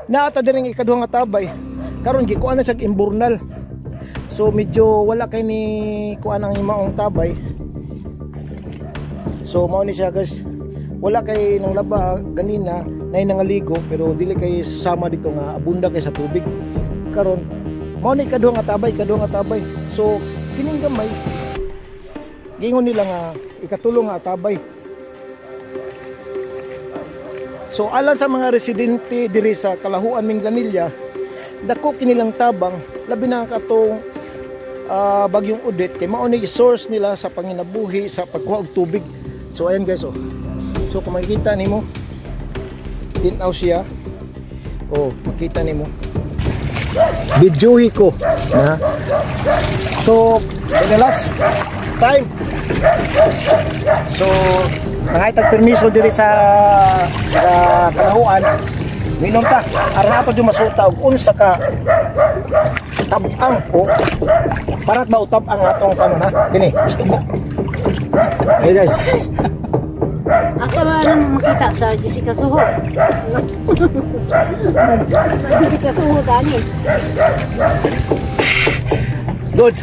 naata din ikaduhang nga tabay karon gikuan na sa imburnal. So medyo wala kay ni kuan ang imaong tabay. So mao ni siya guys. Wala kay nang laba ganina nay nangaligo pero dili kay susama dito nga abunda kay sa tubig. Karon mao ni ikaduhang nga tabay. So kining gamay gingon nila nga ikatulong nga tabay. So alang sa mga residente diri sa Kalahuan, Minglanilla, dako kinilang tabang labi na katong bagyong Odette kay mao ni source nila sa panginabuhi sa pagkuha og tubig. So ayan guys oh. So kung makikita nimo tinaw siya. Oh, makita nimo. Videohi ko na. So the last time. So nangaytag permiso diri sa Kalahuan. Minom ta aron ato jud masuta og unsa ka tabang o parat ba utab ang atong kanon ha. Kini. Hey guys. Asa ba nang makita sa Jessica Soho? Jessica Soho gani. Good.